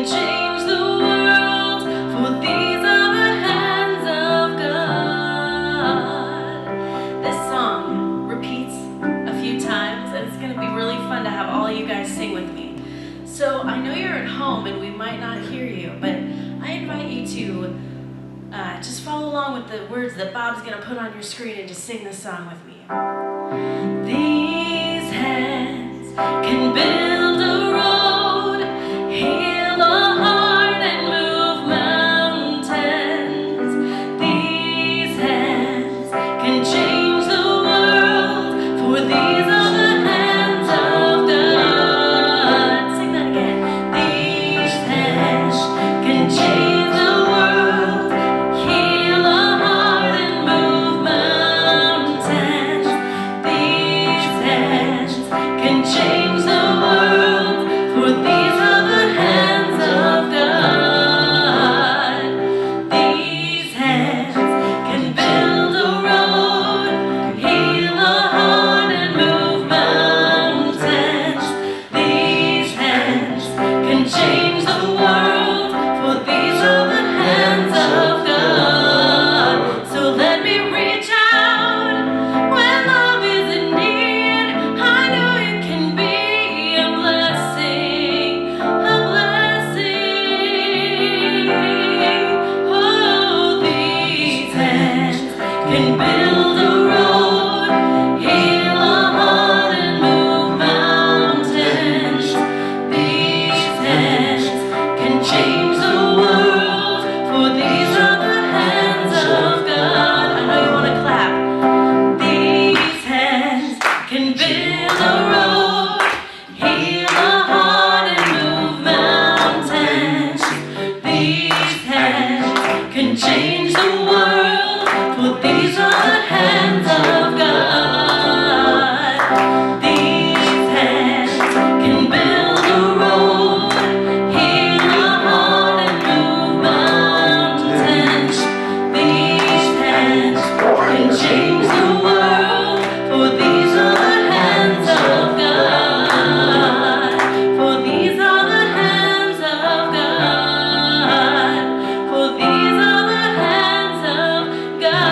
can change the world, for these are the hands of God. This song repeats a few times, and it's going to be really fun to have all you guys sing with me. So I know you're at home and we might not hear you, but I invite you to just follow along with the words that Bob's going to put on your screen and just sing this song with me. These hands can build a road, heal a heart and move mountains. These hands can change the world, for these are the hands of God. Sing that again. These hands can change the world, heal a heart and move mountains. These hands can change the world, for these are the hands of God. These hands can build a road, heal a heart and move mountains. These hands can change the world, for these are the hands of God. So let me reach out when love is in need. I know it can be a blessing, a blessing. Oh, these hands can build a road, heal a heart and move mountains. These hands can change the world, for these are the hands of God. I know you want to clap. These hands can build a road, heal a heart and move mountains. These hands can change the world, for these are the hands of God. These hands can build a road, heal a heart and move mountains. These hands can change the world, for these are the hands of God. For these are the hands of God. For these are the hands of God.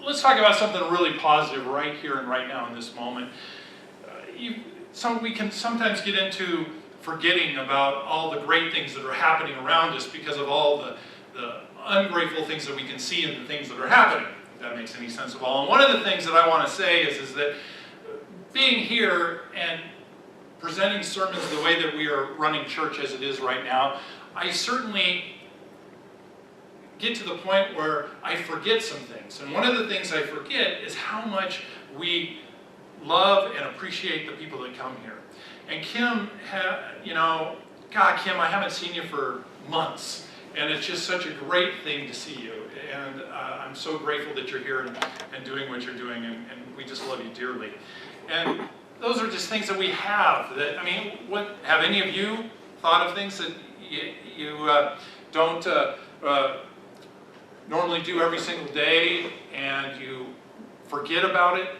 Let's talk about something really positive right here and right now in this moment. We can sometimes get into forgetting about all the great things that are happening around us because of all the ungrateful things that we can see and the things that are happening, if that makes any sense at all. And one of the things that I want to say is that being here and presenting sermons the way that we are running church as it is right now, I certainly get to the point where I forget some things. And one of the things I forget is how much we love and appreciate the people that come here. And Kim, God, Kim, I haven't seen you for months. And it's just such a great thing to see you. And I'm so grateful that you're here and doing what you're doing. And we just love you dearly. And those are just things that we have. What have any of you thought of things that you don't normally do every single day, and you forget about it,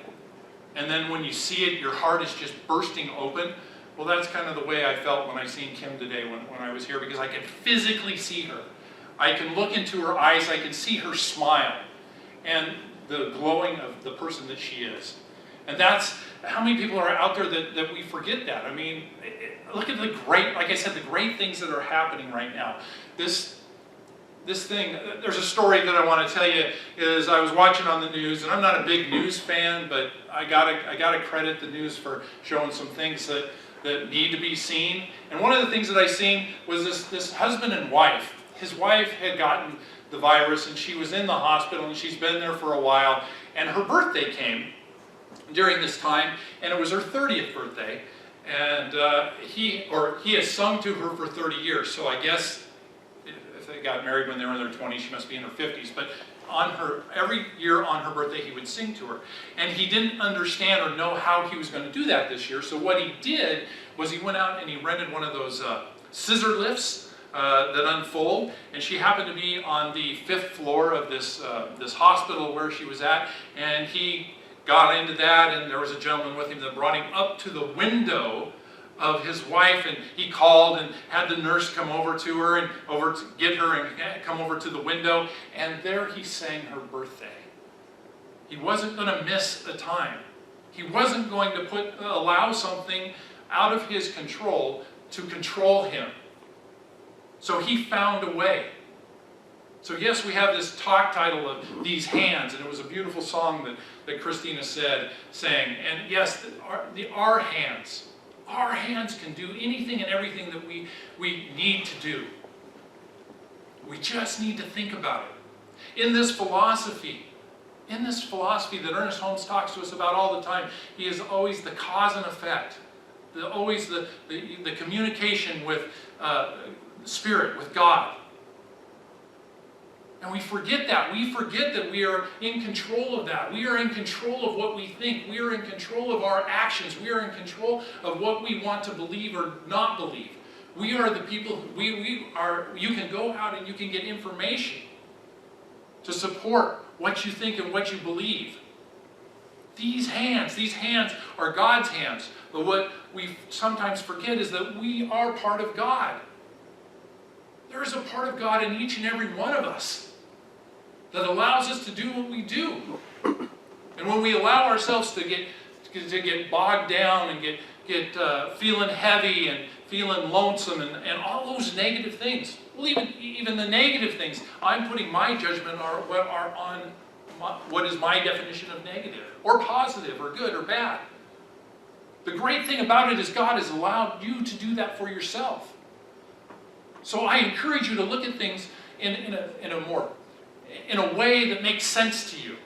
and then when you see it, your heart is just bursting open? Well, that's kind of the way I felt when I seen Kim today when I was here, because I could physically see her. I can look into her eyes, I can see her smile, and the glowing of the person that she is. And that's, how many people are out there that we forget that? Look at the great, like I said, the great things that are happening right now. This thing, there's a story that I want to tell you. Is I was watching on the news, and I'm not a big news fan, but I gotta credit the news for showing some things that need to be seen. And one of the things that I seen was this husband and wife. His wife had gotten the virus, and she was in the hospital, and she's been there for a while. And her birthday came during this time, and it was her 30th birthday. And he has sung to her for 30 years. So I guess if they got married when they were in their 20s, she must be in her 50s. But every year on her birthday, he would sing to her. And he didn't understand or know how he was going to do that this year. So what he did was he went out and he rented one of those scissor lifts that unfold. And she happened to be on the 5th floor of this hospital where she was at, and he got into that, and there was a gentleman with him that brought him up to the window of his wife, and he called and had the nurse come over to her and over to get her and come over to the window, and there he sang her birthday. He wasn't going to miss a time. He wasn't going to allow something out of his control to control him. So he found a way. So yes, we have this talk title of These Hands, and it was a beautiful song that Christina sang. And yes, our hands can do anything and everything that we need to do. We just need to think about it. In this philosophy that Ernest Holmes talks to us about all the time, he is always the cause and effect, always the communication with Spirit, with God. And we forget that. We forget that we are in control of that. We are in control of what we think. We are in control of our actions. We are in control of what we want to believe or not believe. We are the people, you can go out and you can get information to support what you think and what you believe. These hands are God's hands. But what we sometimes forget is that we are part of God. There is a part of God in each and every one of us that allows us to do what we do. And when we allow ourselves to get bogged down and get feeling heavy and feeling lonesome and all those negative things, well, even the negative things, I'm putting my judgment on what is my definition of negative, or positive, or good, or bad. The great thing about it is God has allowed you to do that for yourself. So I encourage you to look at things in a way that makes sense to you.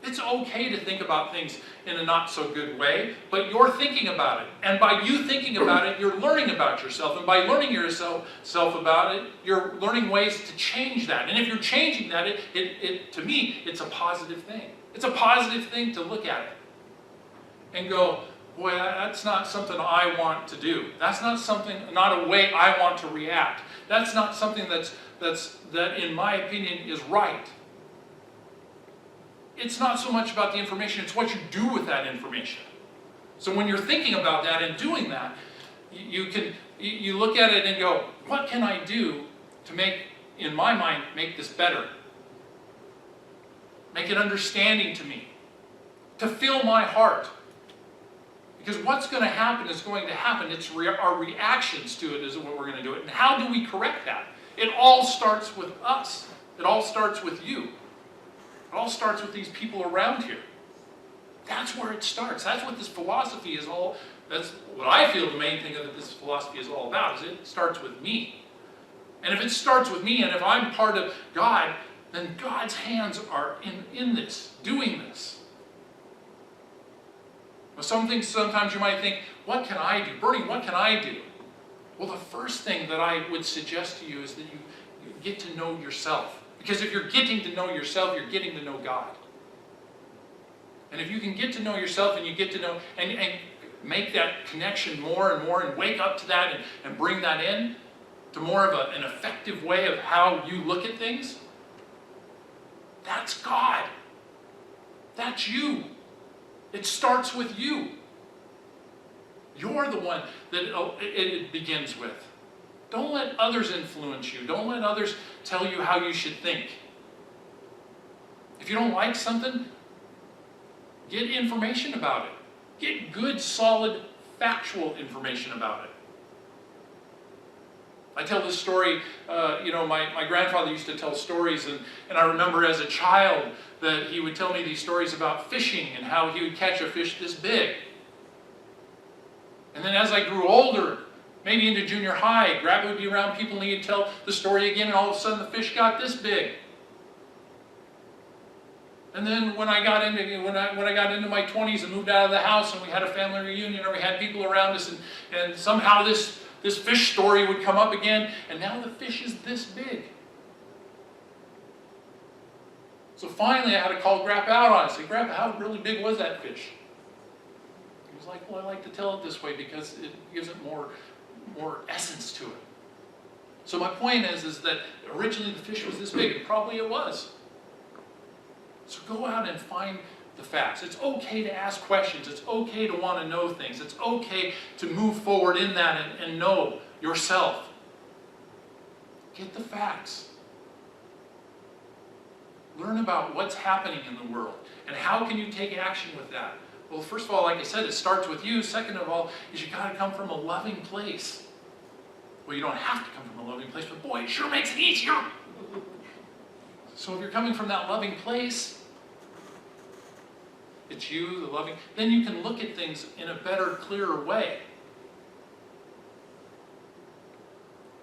It's okay to think about things in a not so good way, but you're thinking about it. And by you thinking about it, you're learning about yourself. And by learning yourself about it, you're learning ways to change that. And if you're changing that, to me, it's a positive thing. It's a positive thing to look at it and go, boy, that's not something I want to do. That's not a way I want to react. That's not something that in my opinion is right. It's not so much about the information, it's what you do with that information. So when you're thinking about that and doing that, you look at it and go, what can I do to in my mind, make this better? Make it understanding to me. To fill my heart. Because what's going to happen is going to happen. It's our reactions to it is what we're going to do it. And how do we correct that? It all starts with us. It all starts with you. It all starts with these people around here. That's where it starts. That's what this philosophy is all. That's what I feel the main thing that this philosophy is all about. Is it starts with me. And if it starts with me, and if I'm part of God, then God's hands are in this, doing this. Well, sometimes you might think, what can I do? Burney, what can I do? Well, the first thing that I would suggest to you is that you get to know yourself. Because if you're getting to know yourself, you're getting to know God. And if you can get to know yourself and you get to know, and make that connection more and more and wake up to that and bring that in to more of an effective way of how you look at things, that's God. That's you. It starts with you. You're the one that it begins with. Don't let others influence you. Don't let others tell you how you should think. If you don't like something, get information about it. Get good, solid, factual information about it. I tell this story, my grandfather used to tell stories, and I remember as a child that he would tell me these stories about fishing and how he would catch a fish this big. And then as I grew older, maybe into junior high, Grandpa would be around people and he'd tell the story again, and all of a sudden the fish got this big. And then when I got into my 20s and moved out of the house and we had a family reunion or we had people around us and somehow this fish story would come up again, and now the fish is this big. So finally I had to call Grandpa out on it. I said, Grandpa, how really big was that fish? He was like, well, I like to tell it this way because it gives it more essence to it. So my point is that originally the fish was this big, and probably it was. So go out and find the facts. It's okay to ask questions. It's okay to want to know things. It's okay to move forward in that and know yourself. Get the facts. Learn about what's happening in the world. And how can you take action with that? Well, first of all, like I said, it starts with you. Second of all, is you got to come from a loving place. Well, you don't have to come from a loving place, but boy, it sure makes it easier. So if you're coming from that loving place, it's you, the loving, then you can look at things in a better, clearer way.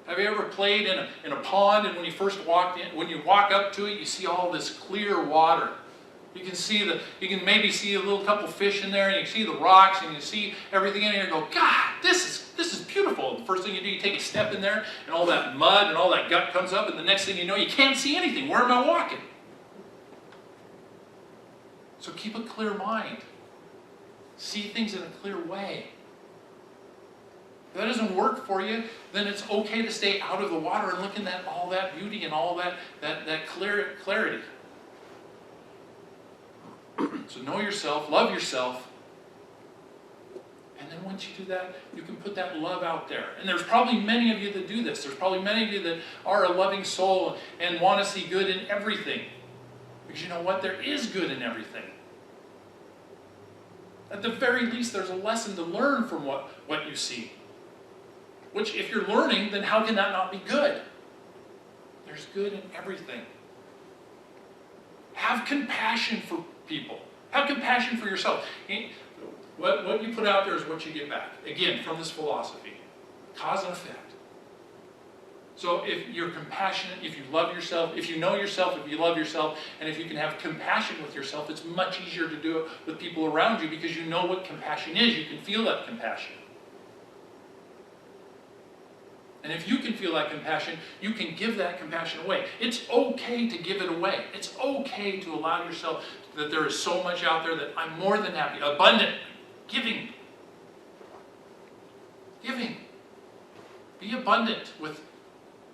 Have you ever played in a pond, and when you first walked in, when you walk up to it, you see all this clear water. You can maybe see a little couple fish in there, and you see the rocks, and you see everything in there, and you go, God, this is beautiful. The first thing you do, you take a step in there, and all that mud and all that gut comes up, and the next thing you know, you can't see anything. Where am I walking? So keep a clear mind. See things in a clear way. If that doesn't work for you, then it's okay to stay out of the water and look at all that beauty and all that clarity. So know yourself, love yourself, and then once you do that, you can put that love out there. And there's probably many of you that do this. There's probably many of you that are a loving soul and want to see good in everything. Because you know what? There is good in everything. At the very least, there's a lesson to learn from what you see. Which, if you're learning, then how can that not be good? There's good in everything. Have compassion for people. Have compassion for yourself. What you put out there is what you get back. Again, from this philosophy. Cause and effect. So if you're compassionate, if you love yourself, if you know yourself, if you love yourself, and if you can have compassion with yourself, it's much easier to do it with people around you because you know what compassion is. You can feel that compassion. And if you can feel that compassion, you can give that compassion away. It's okay to give it away. It's okay to allow yourself that there is so much out there that I'm more than happy. Abundant. Giving. Giving. Be abundant with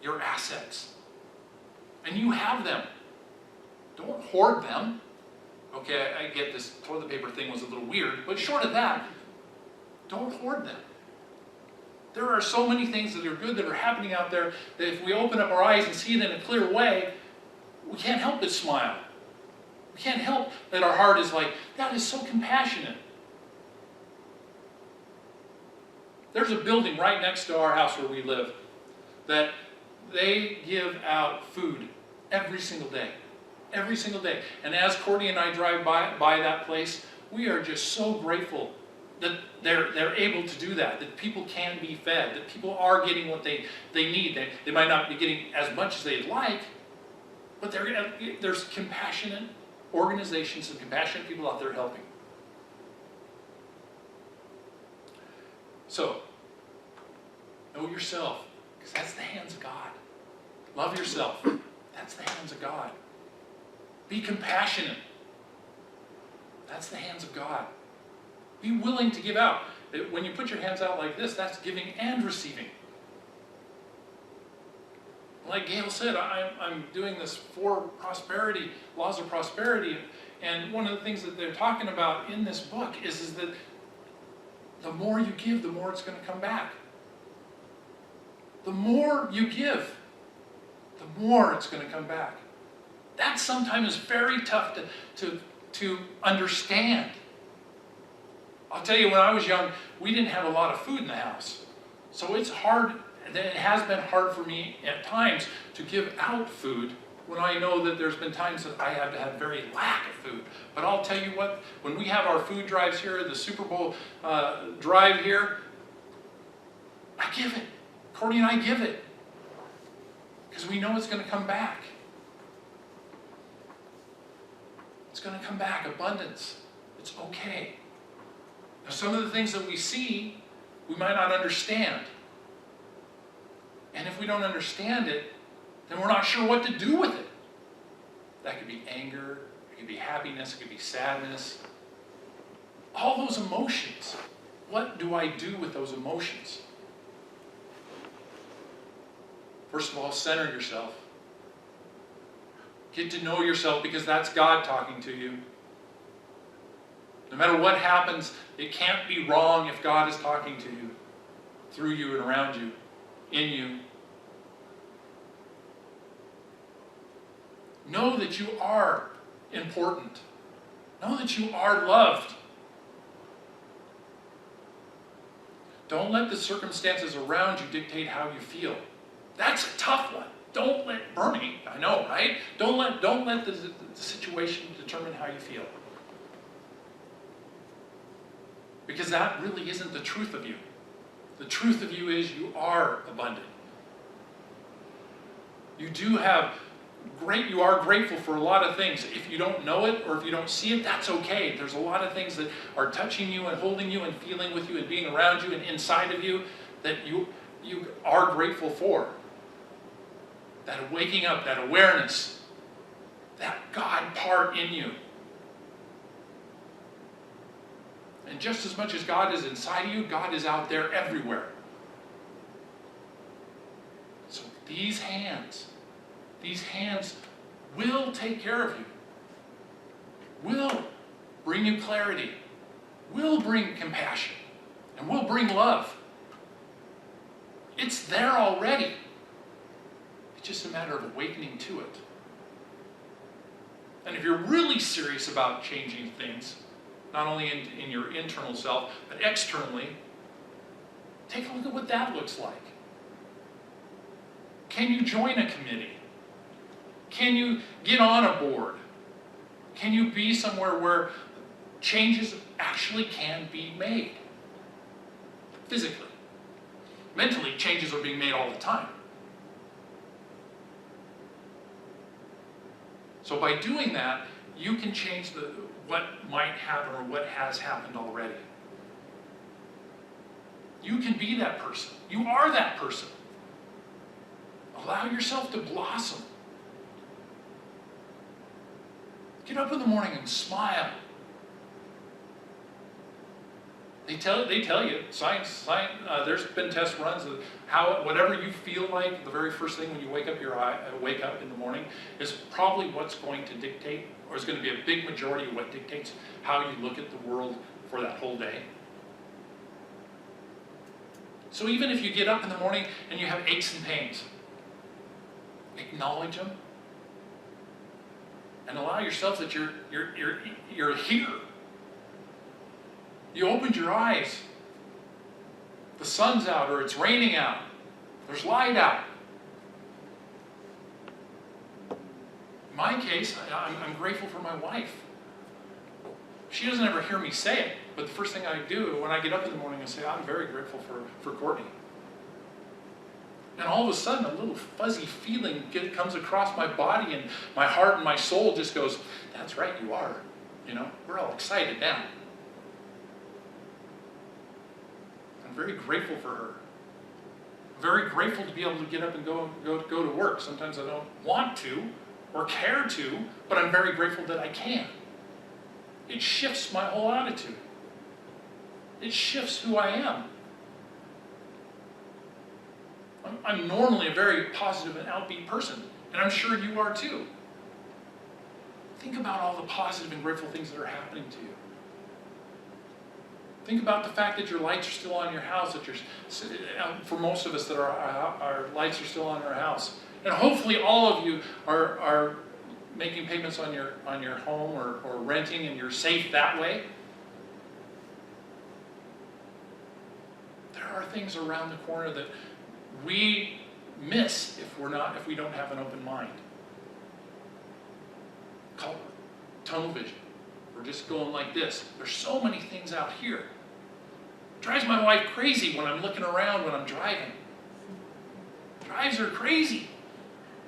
your assets. And you have them. Don't hoard them. Okay, I get this toilet paper thing was a little weird, but short of that, don't hoard them. There are so many things that are good that are happening out there that if we open up our eyes and see it in a clear way, we can't help but smile. We can't help that our heart is like, that is so compassionate. There's a building right next to our house where we live that they give out food every single day. Every single day. And as Courtney and I drive by that place, we are just so grateful that they're able to do that people can be fed, that people are getting what they need. They might not be getting as much as they'd like, but there's compassionate organizations and compassionate people out there helping. So, know yourself, because that's the hands of God. Love yourself. That's the hands of God. Be compassionate. That's the hands of God. Be willing to give out. When you put your hands out like this, that's giving and receiving. Like Gail said, I'm doing this 4 prosperity, laws of prosperity, and one of the things that they're talking about in this book is that the more you give, the more it's going to come back. The more you give, the more it's going to come back. That sometimes is very tough to understand. I'll tell you, when I was young, we didn't have a lot of food in the house. So it's hard, it has been hard for me at times to give out food when I know that there's been times that I have to have very lack of food. But I'll tell you what, when we have our food drives here, the Super Bowl drive here, I give it. Courtney and I give it. Because we know it's going to come back. It's going to come back, abundance. It's okay. Now, some of the things that we see, we might not understand. And if we don't understand it, then we're not sure what to do with it. That could be anger, it could be happiness, it could be sadness. All those emotions. What do I do with those emotions? First of all, center yourself. Get to know yourself, because that's God talking to you. No matter what happens, it can't be wrong if God is talking to you, through you and around you, in you. Know that you are important. Know that you are loved. Don't let the circumstances around you dictate how you feel. That's a tough one. Don't let Burney, I know, right? Don't let the situation determine how you feel. Because that really isn't the truth of you. The truth of you is you are abundant. You are grateful for a lot of things. If you don't know it or if you don't see it, that's okay. There's a lot of things that are touching you and holding you and feeling with you and being around you and inside of you that you are grateful for. That waking up, that awareness, that God part in you. And just as much as God is inside of you, God is out there everywhere. So these hands will take care of you, will bring you clarity, will bring compassion, and will bring love. It's there already. It's just a matter of awakening to it. And if you're really serious about changing things, not only in your internal self, but externally, take a look at what that looks like. Can you join a committee? Can you get on a board? Can you be somewhere where changes actually can be made? Physically. Mentally, changes are being made all the time. So by doing that, you can change what might happen or what has happened already. You can be that person. You are that person. Allow yourself to blossom. Get up in the morning and smile. They tell you, science. There's been test runs of how whatever you feel like the very first thing when you wake up in the morning is probably what's going to dictate, or is going to be a big majority of what dictates how you look at the world for that whole day. So even if you get up in the morning and you have aches and pains, acknowledge them and allow yourself that you're here. You opened your eyes. The sun's out or it's raining out. There's light out. In my case, I'm grateful for my wife. She doesn't ever hear me say it, but the first thing I do when I get up in the morning, I say, I'm very grateful for Courtney. And all of a sudden, a little fuzzy feeling comes across my body, and my heart and my soul just goes, that's right, you are. We're all excited now. I'm very grateful for her. I'm very grateful to be able to get up and go to work. Sometimes I don't want to or care to, but I'm very grateful that I can. It shifts my whole attitude. It shifts who I am. I'm normally a very positive and upbeat person, and I'm sure you are too. Think about all the positive and grateful things that are happening to you. Think about the fact that your lights are still on in your house, for most of us that our lights are still on in our house. And hopefully all of you are making payments on your home or renting, and you're safe that way. There are things around the corner that we miss if we don't have an open mind. Call it tunnel vision. We're just going like this. There's so many things out here. It drives my wife crazy when I'm looking around when I'm driving. It drives her crazy.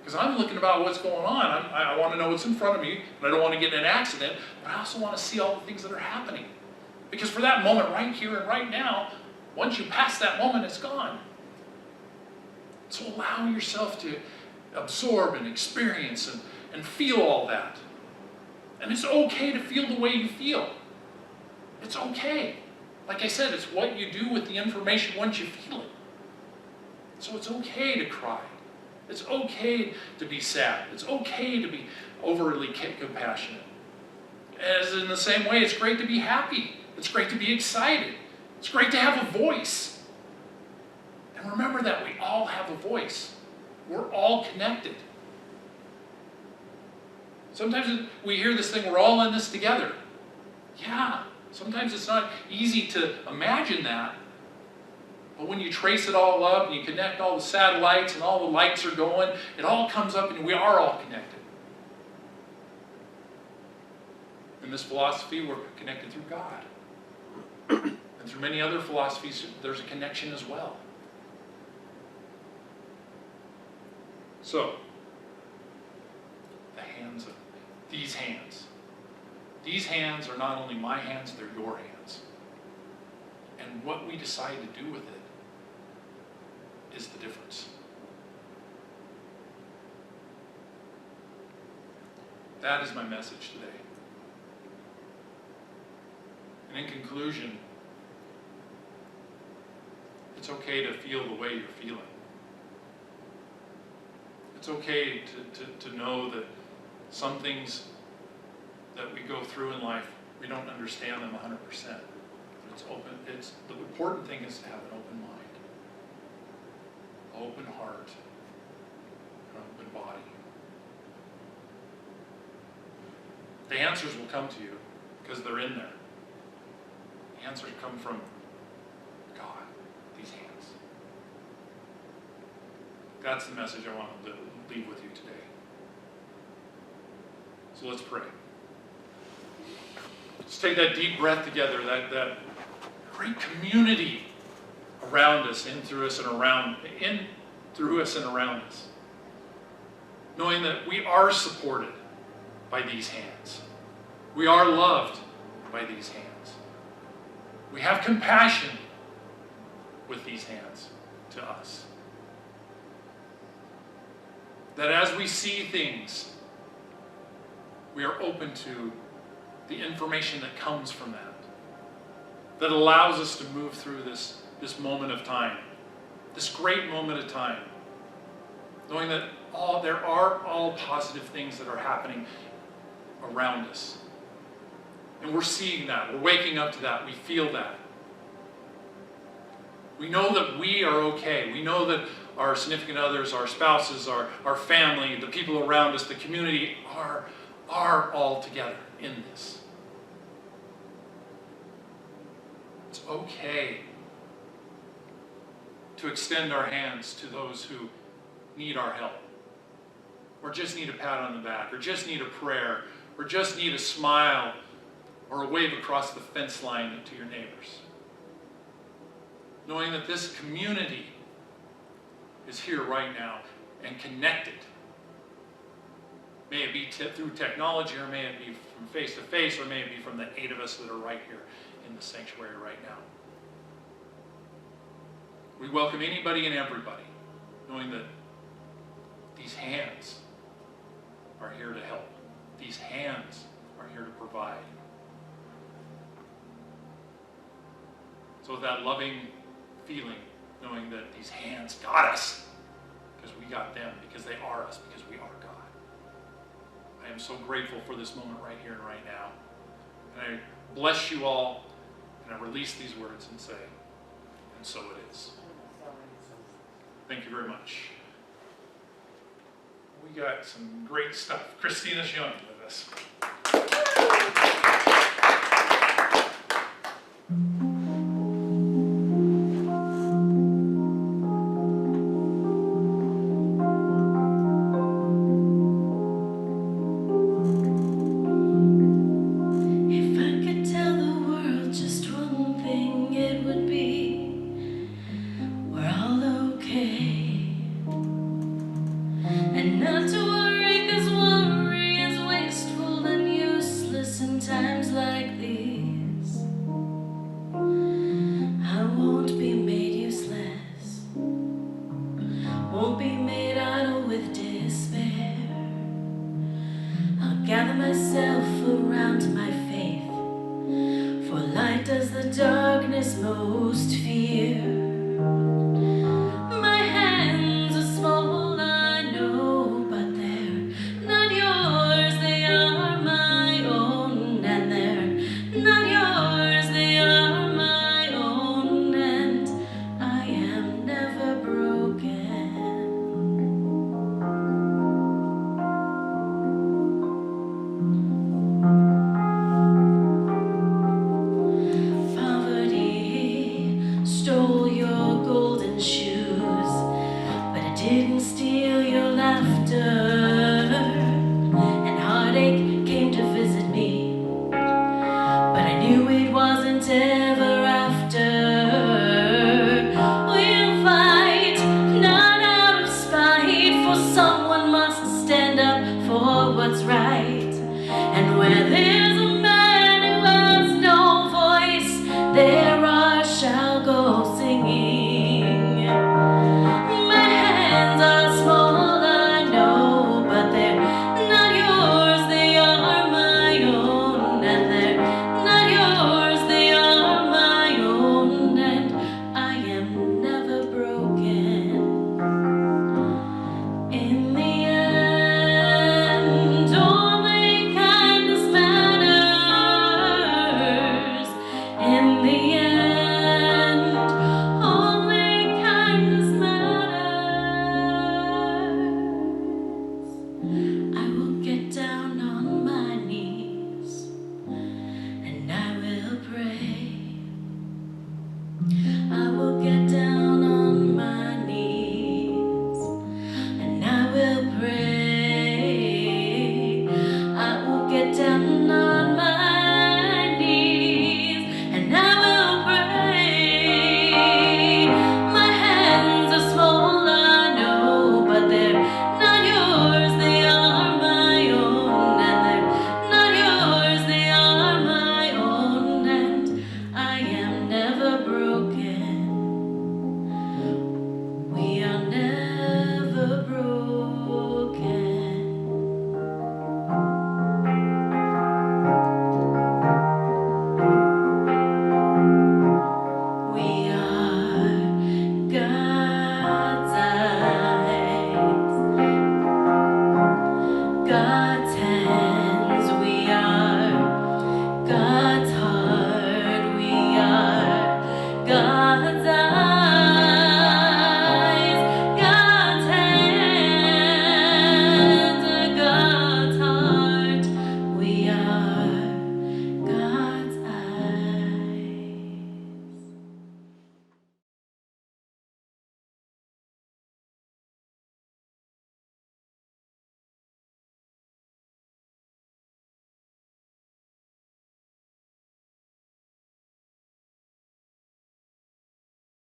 Because I'm looking about what's going on. I want to know what's in front of me, and I don't want to get in an accident, but I also want to see all the things that are happening. Because for that moment right here and right now, once you pass that moment, it's gone. So allow yourself to absorb and experience and feel all that. And it's okay to feel the way you feel. It's okay. Like I said, it's what you do with the information once you feel it. So it's okay to cry. It's okay to be sad. It's okay to be overly compassionate. As in the same way, it's great to be happy. It's great to be excited. It's great to have a voice. And remember that we all have a voice. We're all connected. Sometimes we hear this thing, we're all in this together. Yeah, sometimes it's not easy to imagine that. But when you trace it all up and you connect all the satellites and all the lights are going, it all comes up and we are all connected. In this philosophy, we're connected through God. And through many other philosophies, there's a connection as well. So, the hands of these hands. These hands are not only my hands, they're your hands. And what we decide to do with it is the difference. That is my message today. And in conclusion, it's okay to feel the way you're feeling. It's okay to know that some things that we go through in life, we don't understand them 100%. It's open. The important thing is to have an open mind, an open heart, an open body. The answers will come to you because they're in there. The answers come from God, these hands. That's the message I want to leave with you today. So let's pray. Let's take that deep breath together, that great community around us, in through us and around us. Knowing that we are supported by these hands. We are loved by these hands. We have compassion with these hands to us. That as we see things, we are open to the information that comes from that allows us to move through this moment of time, this great moment of time, knowing that there are all positive things that are happening around us. And we're seeing that. We're waking up to that. We feel that. We know that we are okay. We know that our significant others, our spouses, our family, the people around us, the community are all together in this. It's okay to extend our hands to those who need our help, or just need a pat on the back, or just need a prayer, or just need a smile, or a wave across the fence line to your neighbors. Knowing that this community is here right now and connected. May it be through technology, or may it be from face to face, or may it be from the 8 of us that are right here in the sanctuary right now. We welcome anybody and everybody, knowing that these hands are here to help. These hands are here to provide. So with that loving feeling, knowing that these hands got us, because we got them, because they are us, because we are God. I am so grateful for this moment right here and right now. And I bless you all, and I release these words and say, and so it is. Thank you very much. We got some great stuff. Christina's Young with us. Gather myself around my faith, for light does the darkness most fear.